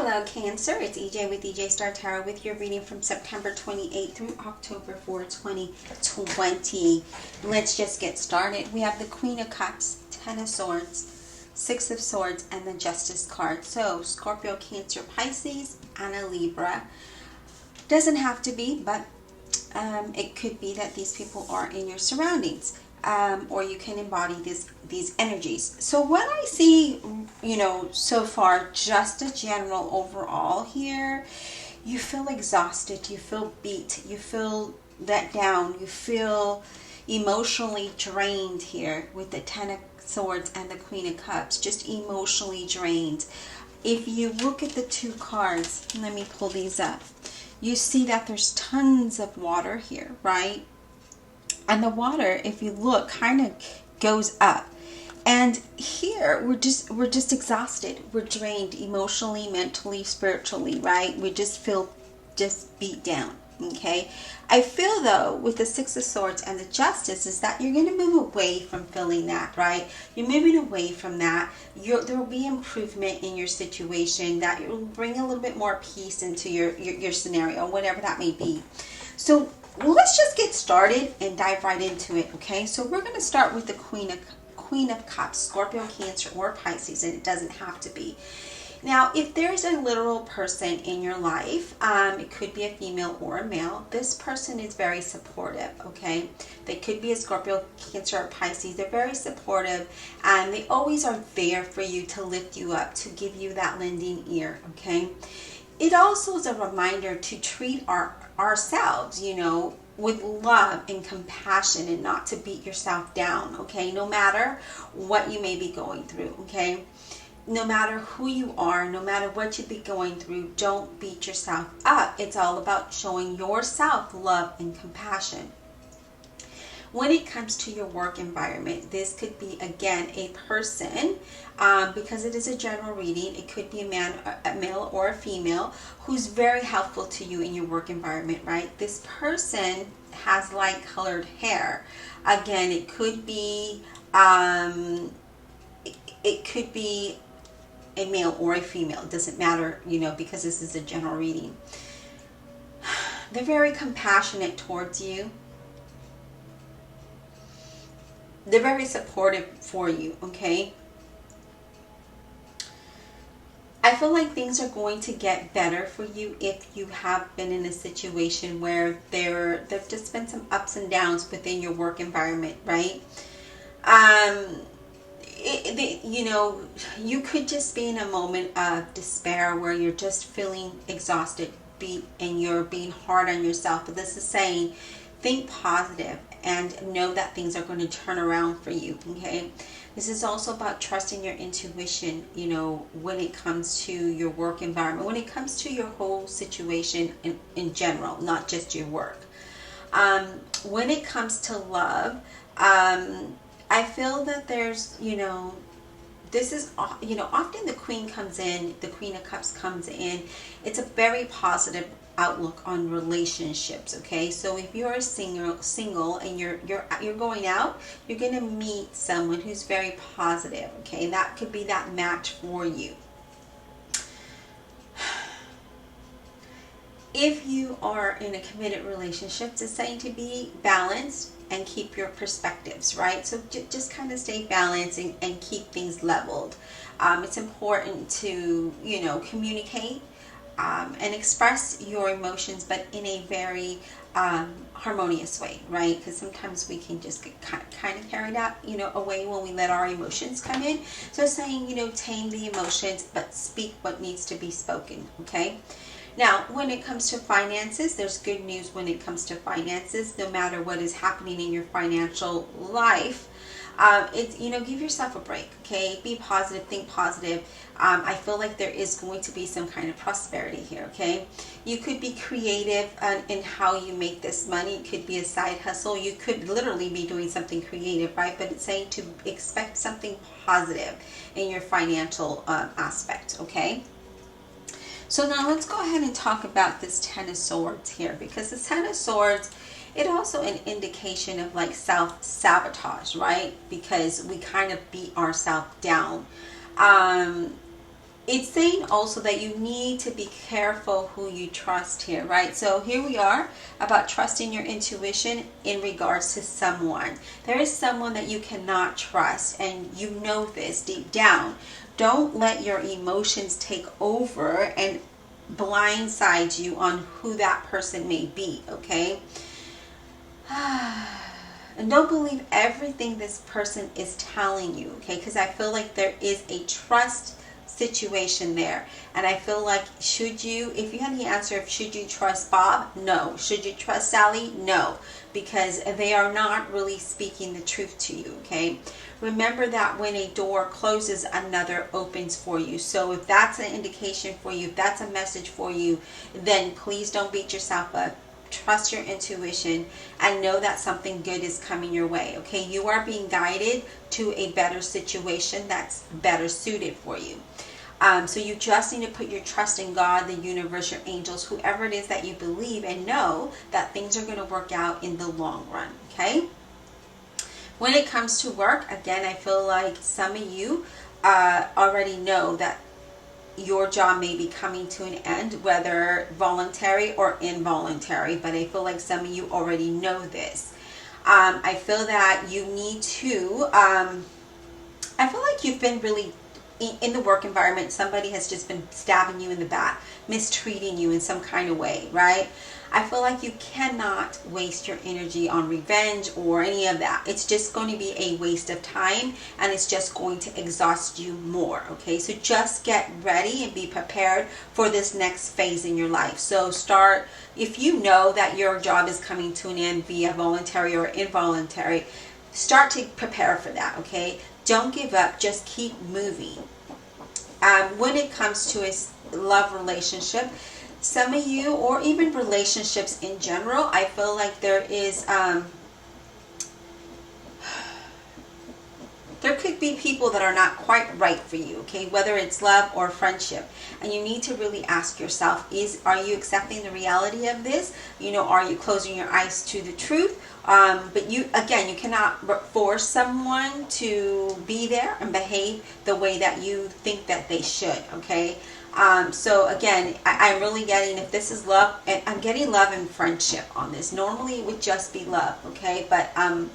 Hello Cancer, it's EJ with EJ Star Tarot with your reading from September 28th through October 4, 2020. Let's just get started. We have the Queen of Cups, Ten of Swords, Six of Swords, and the Justice card. So Scorpio, Cancer, Pisces, and a Libra. Doesn't have to be, but it could be that these people are in your surroundings. Or you can embody these energies. So what I see, so far, just a general overall here, you feel exhausted, you feel beat, you feel let down, you feel emotionally drained here with the Ten of Swords and the Queen of Cups, just emotionally drained. If you look at the two cards, let me pull these up, you see that there's tons of water here, right? And the water, if you look, kind of goes up. And here we're just exhausted. We're drained emotionally, mentally, spiritually, right? We just feel just beat down. Okay. I feel though with the Six of Swords and the Justice is that you're going to move away from feeling that, right? You're moving away from that. There will be improvement in your situation, that will bring a little bit more peace into your scenario, whatever that may be. So let's just get started and dive right into it, okay? So we're going to start with the Queen of Cups, Scorpio, Cancer, or Pisces, and it doesn't have to be. Now, if there's a literal person in your life, it could be a female or a male. This person is very supportive, okay? They could be a Scorpio, Cancer, or Pisces. They're very supportive, and they always are there for you to lift you up, to give you that lending ear, okay? It also is a reminder to treat ourselves, with love and compassion, and not to beat yourself down, okay? No matter what you may be going through, okay? No matter who you are, no matter what you be going through, don't beat yourself up. It's all about showing yourself love and compassion. When it comes to your work environment, this could be, again, a person, because it is a general reading. It could be a male or a female who's very helpful to you in your work environment, right? This person has light colored hair. Again, it could be a male or a female. It doesn't matter, because this is a general reading. They're very compassionate towards you. They're very supportive for you, okay? I feel like things are going to get better for you if you have been in a situation where there've just been some ups and downs within your work environment, right? You could just be in a moment of despair where you're just feeling exhausted, beat, and you're being hard on yourself. But this is saying, think positive and know that things are going to turn around for you, okay? This is also about trusting your intuition, when it comes to your work environment, when it comes to your whole situation in general, not just your work. When it comes to love, I feel that there's, this is, often the Queen comes in, the Queen of Cups comes in. It's a very positive outlook on relationships, okay? So if you're a single and you're going out, you're going to meet someone who's very positive, okay? That could be that match for you. If you are in a committed relationship, it's saying to be balanced and keep your perspectives, right? So just kind of stay balanced and keep things leveled. It's important to, communicate and express your emotions, but in a very harmonious way, right? Because sometimes we can just get kind of carried out, away when we let our emotions come in. So saying, tame the emotions, but speak what needs to be spoken, okay? Now, when it comes to finances, there's good news when it comes to finances. No matter what is happening in your financial life, give yourself a break, okay? Be positive, think positive. I feel like there is going to be some kind of prosperity here, okay? You could be creative in how you make this money. It could be a side hustle. You could literally be doing something creative, right? But it's saying to expect something positive in your financial aspect, okay? So now let's go ahead and talk about this Ten of Swords here, because the Ten of Swords, it also an indication of like self-sabotage, right? Because we kind of beat ourselves down. It's saying also that you need to be careful who you trust here, right? So here we are about trusting your intuition in regards to someone. There is someone that you cannot trust, and you know this deep down. Don't let your emotions take over and blindside you on who that person may be, okay? And don't believe everything this person is telling you, okay? Because I feel like there is a trust situation there, and I feel like, should you, if you had the answer of should you trust Bob, no. Should you trust Sally, no, because they are not really speaking the truth to you, okay? Remember that when a door closes, another opens for you. So if that's an indication for you, if that's a message for you, then please don't beat yourself up. Trust your intuition and know that something good is coming your way, okay? You are being guided to a better situation that's better suited for you. So you just need to put your trust in God, the universe, your angels, whoever it is that you believe, and know that things are going to work out in the long run, okay? When it comes to work, again, I feel like some of you already know that your job may be coming to an end, whether voluntary or involuntary, but I feel like some of you already know this. I feel that you need to, I feel like you've been really, in the work environment, somebody has just been stabbing you in the back, mistreating you in some kind of way, right? I feel like you cannot waste your energy on revenge or any of that. It's just going to be a waste of time, and it's just going to exhaust you more, okay? So just get ready and be prepared for this next phase in your life. So start, if you know that your job is coming to an end via voluntary or involuntary, start to prepare for that, okay? Don't give up, just keep moving. When it comes to a love relationship, some of you, or even relationships in general, I feel like there is, there could be people that are not quite right for you, okay, whether it's love or friendship. And you need to really ask yourself, are you accepting the reality of this? You know, are you closing your eyes to the truth? But you cannot force someone to be there and behave the way that you think that they should, okay? So again, I'm really getting, if this is love, and I'm getting love and friendship on this. Normally it would just be love, okay? But I'm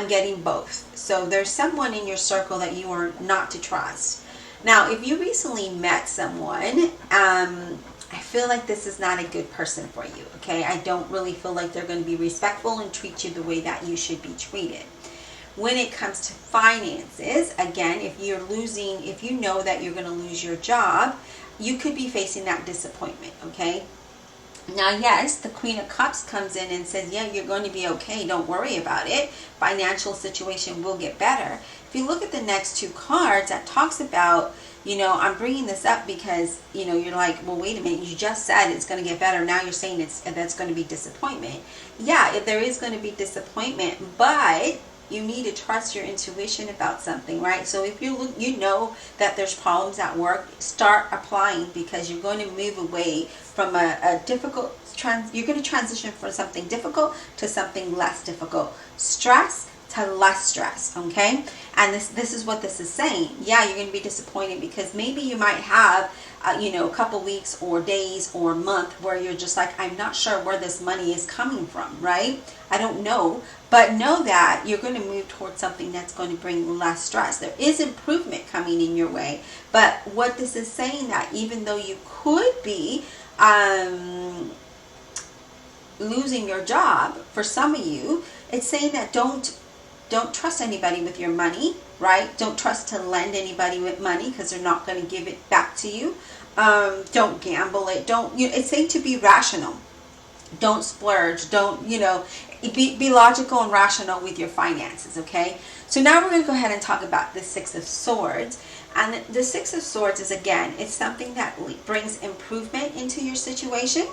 getting both. So there's someone in your circle that you are not to trust. Now, if you recently met someone, I feel like this is not a good person for you, okay? I don't really feel like they're going to be respectful and treat you the way that you should be treated. When it comes to finances, again, if you know that you're going to lose your job, you could be facing that disappointment, okay? Now, yes, the Queen of Cups comes in and says, yeah, you're going to be okay. Don't worry about it. Financial situation will get better. If you look at the next two cards, that talks about, you know, I'm bringing this up because, you know, you're like, well, wait a minute. You just said it's going to get better. Now you're saying that's going to be disappointment. Yeah, there is going to be disappointment, but you need to trust your intuition about something, right? So if you know that there's problems at work, start applying, because you're going to move away from a difficult you're going to transition from something difficult to something less difficult. Stress to less stress, okay? And this is what this is saying. Yeah, you're going to be disappointed because maybe you might have a couple weeks or days or month where you're just like, I'm not sure where this money is coming from, right? I don't know. But know that you're going to move towards something that's going to bring less stress. There is improvement coming in your way. But what this is saying, that even though you could be losing your job, for some of you, it's saying that don't trust anybody with your money, right? Don't trust to lend anybody with money, because they're not going to give it back to you. Don't gamble it. It's saying to be rational. Don't splurge. Don't, be logical and rational with your finances, okay? So now we're going to go ahead and talk about the Six of Swords. And the Six of Swords is, again, it's something that brings improvement into your situation.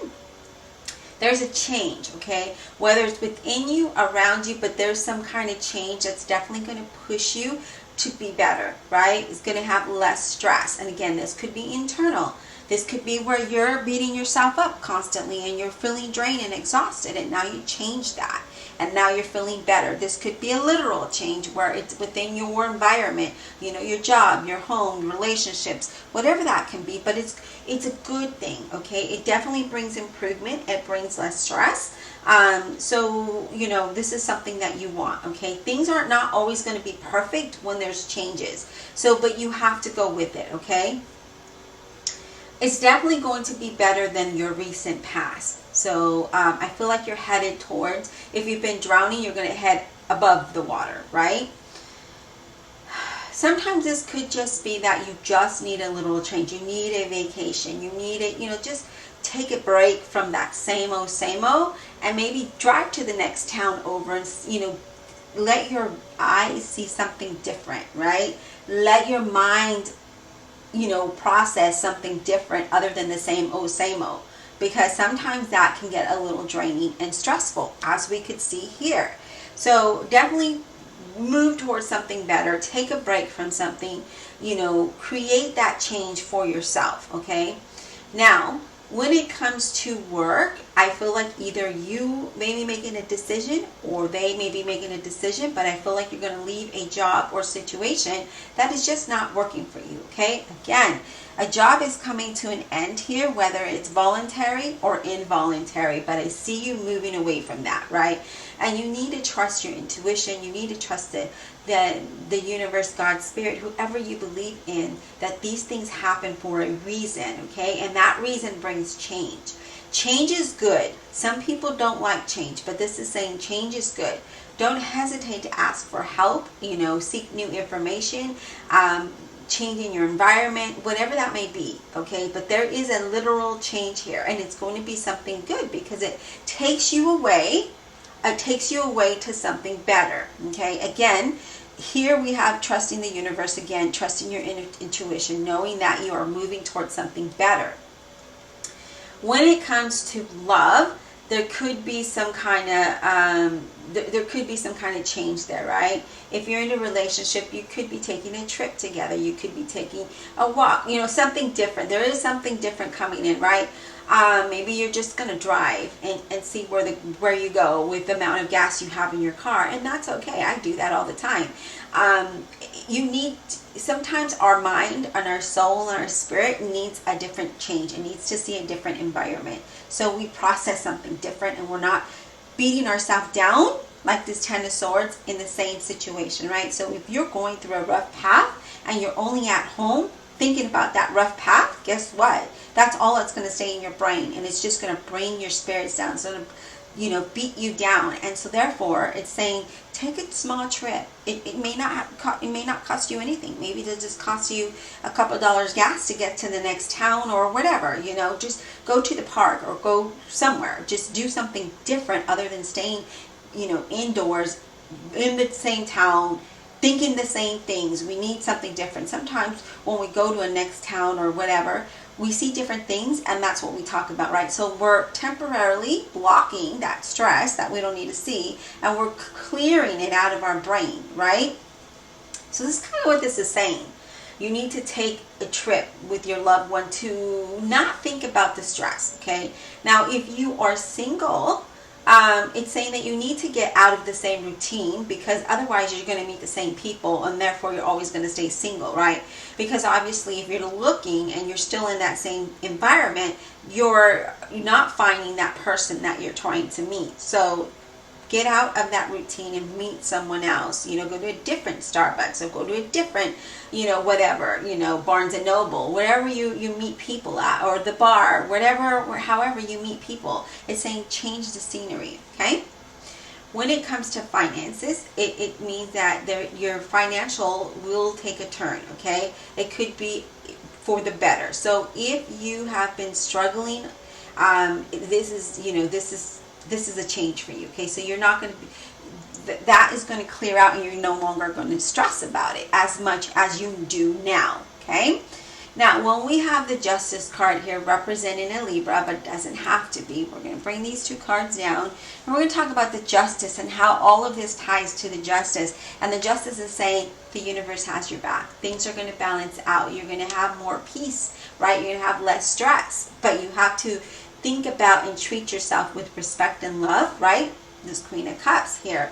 There's a change, okay? Whether it's within you, around you, but there's some kind of change that's definitely going to push you to be better, right? It's going to have less stress. And again, this could be internal. This could be where you're beating yourself up constantly and you're feeling drained and exhausted, and now you change that. and now you're feeling better. This could be a literal change where it's within your environment, you know, your job, your home, relationships, whatever that can be, but it's a good thing, okay? It definitely brings improvement. It brings less stress. So, you know, this is something that you want, okay? Things are not always going to be perfect when there's changes. So, but you have to go with it, okay? It's definitely going to be better than your recent past. So, I feel like you're headed towards, if you've been drowning, you're going to head above the water, right? Sometimes this could just be that you just need a little change. You need a vacation. You need it, you know, just take a break from that same old, and maybe drive to the next town over and, you know, let your eyes see something different, right? Let your mind, you know, process something different other than the same old, because sometimes that can get a little draining and stressful, as we could see here. So definitely move towards something better. Take a break from something, you know, create that change for yourself, okay? Now, when it comes to work, I feel like either you may be making a decision or they may be making a decision, but I feel like you're going to leave a job or situation that is just not working for you, okay? Again, a job is coming to an end here, whether it's voluntary or involuntary, but I see you moving away from that, right? And you need to trust your intuition. You need to trust the universe, God, Spirit, whoever you believe in, that these things happen for a reason, okay? And that reason brings change. Change is good. Some people don't like change, but this is saying change is good. Don't hesitate to ask for help, you know, seek new information, changing your environment, whatever that may be, okay? But there is a literal change here, and it's going to be something good because it takes you away. It takes you away to something better, okay? Again, here we have trusting the universe again, trusting your intuition, knowing that you are moving towards something better. When it comes to love, there could be some kind of there could be some kind of change there, right? If you're in a relationship, you could be taking a trip together. You could be taking a walk, you know, something different. There is something different coming in, right? Maybe you're just going to drive and see where you go with the amount of gas you have in your car, and that's okay. I do that all the time. Sometimes our mind and our soul and our spirit needs a different change. It needs to see a different environment. So we process something different, and we're not beating ourselves down like this Ten of Swords in the same situation, right? So if you're going through a rough path and you're only at home thinking about that rough path, guess what? That's all that's going to stay in your brain, and it's just going to bring your spirits down. So, you know, beat you down. And so therefore it's saying take a small trip. It may not cost you anything. Maybe it'll just cost you a couple of dollars gas to get to the next town or whatever, you know. Just go to the park or go somewhere. Just do something different other than staying, you know, indoors in the same town thinking the same things. We need something different. Sometimes when we go to a next town or whatever, we see different things, and that's what we talk about, right? So we're temporarily blocking that stress that we don't need to see, and we're clearing it out of our brain, right? So this is kind of what this is saying. You need to take a trip with your loved one to not think about the stress, okay? Now, if you are single, it's saying that you need to get out of the same routine, because otherwise you're going to meet the same people, and therefore you're always going to stay single, right? Because obviously if you're looking and you're still in that same environment, you're not finding that person that you're trying to meet. So get out of that routine and meet someone else. You know, go to a different Starbucks, or go to a different, you know, whatever, you know, Barnes and Noble, wherever you meet people at, or the bar, whatever, however you meet people. It's saying change the scenery, okay? When it comes to finances, it means that your financial will take a turn, okay? It could be for the better. So if you have been struggling, this is a change for you, okay? So you're not going to that is going to clear out, and you're no longer going to stress about it as much as you do now, okay? Now, when we have the Justice card here representing a Libra, but it doesn't have to be, we're going to bring these two cards down, and we're going to talk about the Justice and how all of this ties to the Justice. And the Justice is saying the universe has your back. Things are going to balance out. You're going to have more peace, right? You're going to have less stress, but you have to think about and treat yourself with respect and love, right? this Queen of Cups here.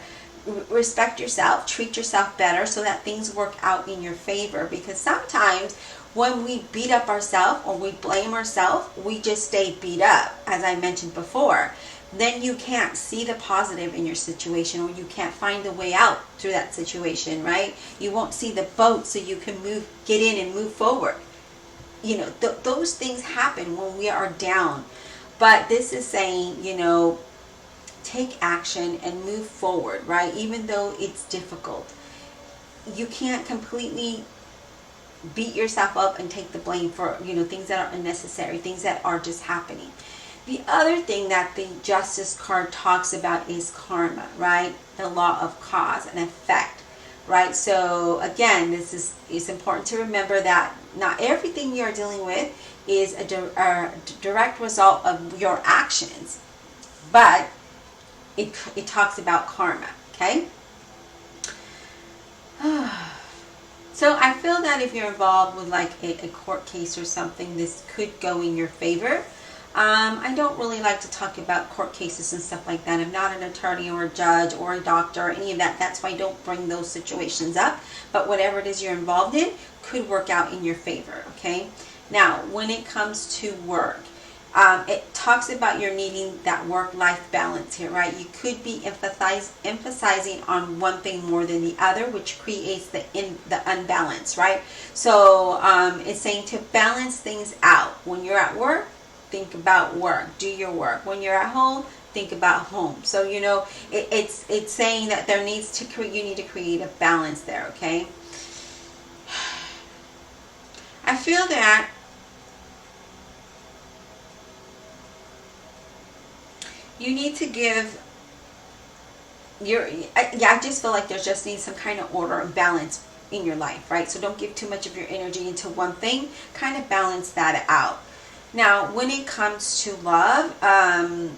Respect yourself, treat yourself better so that things work out in your favor, because sometimes when we beat up ourselves or we blame ourselves, we just stay beat up, as I mentioned before. Then you can't see the positive in your situation, or you can't find a way out through that situation, right? You won't see the boat so you can get in and move forward. You know, those things happen when we are down. But this is saying, you know, take action and move forward, right? Even though it's difficult. You can't completely beat yourself up and take the blame for, you know, things that are unnecessary, things that are just happening. The other thing that the Justice card talks about is karma, right? The law of cause and effect, right? So again, it's important to remember that not everything you're dealing with is a direct result of your actions, but it talks about karma, okay? So I feel that if you're involved with like a court case or something, this could go in your favor. I don't really like to talk about court cases and stuff like that. I'm not an attorney or a judge or a doctor or any of that. That's why I don't bring those situations up. But whatever it is you're involved in could work out in your favor, okay? Now, when it comes to work, it talks about you're needing that work-life balance here, right? You could be emphasizing on one thing more than the other, which creates the unbalance, right? So it's saying to balance things out. When you're at work, think about work, do your work. When you're at home, think about home. So, you know, it's saying that you need to create a balance there, okay? I feel that you need to give I just feel like there just needs some kind of order and balance in your life, right? So don't give too much of your energy into one thing. Kind of balance that out. Now, when it comes to love,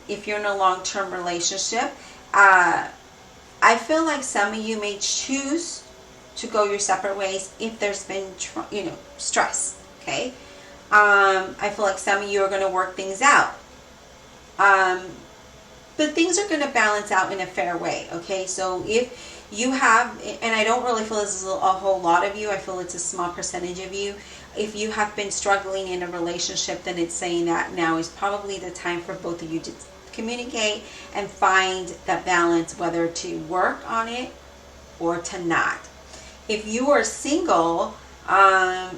if you're in a long-term relationship, I feel like some of you may choose to go your separate ways if there's been, you know, stress, okay? I feel like some of you are going to work things out. But things are going to balance out in a fair way, okay? So if you have, and I don't really feel this is a whole lot of you, I feel it's a small percentage of you. If you have been struggling in a relationship, then it's saying that now is probably the time for both of you to communicate and find that balance, whether to work on it or to not. If you are single, I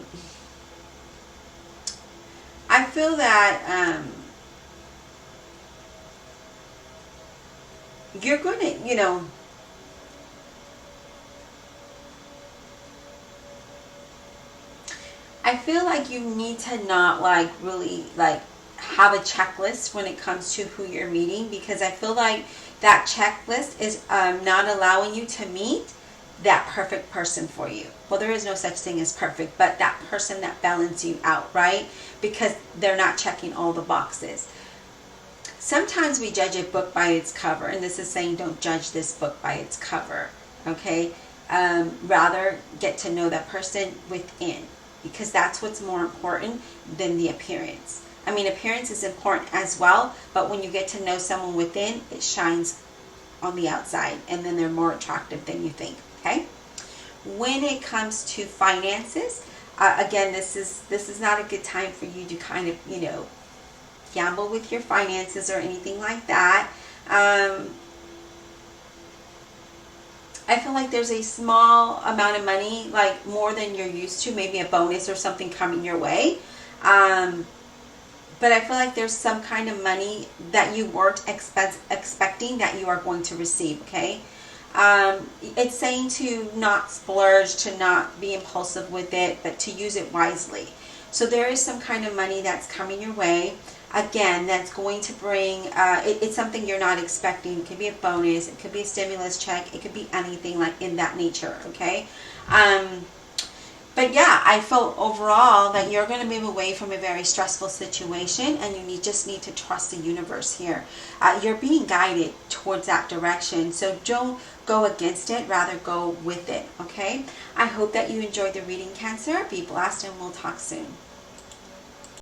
feel that you're going to, you know, I feel like you need to not like really like have a checklist when it comes to who you're meeting, because I feel like that checklist is not allowing you to meet that perfect person for you. Well, there is no such thing as perfect, but that person that balances you out, right? Because they're not checking all the boxes. Sometimes we judge a book by its cover, and this is saying don't judge this book by its cover, okay? Rather get to know that person within, because that's what's more important than the appearance. I mean, appearance is important as well, but when you get to know someone within, it shines on the outside, and then they're more attractive than you think, okay? When it comes to finances, again, this is not a good time for you to kind of, you know, gamble with your finances or anything like that. I feel like there's a small amount of money, like more than you're used to, maybe a bonus or something coming your way. But I feel like there's some kind of money that you weren't expecting that you are going to receive, okay? It's saying to not splurge, to not be impulsive with it, but to use it wisely. So there is some kind of money that's coming your way. Again, that's going to bring, it's something you're not expecting. It could be a bonus, it could be a stimulus check, it could be anything like in that nature, okay? But yeah, I feel overall that you're going to move away from a very stressful situation, and you just need to trust the universe here. You're being guided towards that direction, so don't go against it, rather go with it, okay? I hope that you enjoyed the reading, Cancer. Be blessed, and we'll talk soon.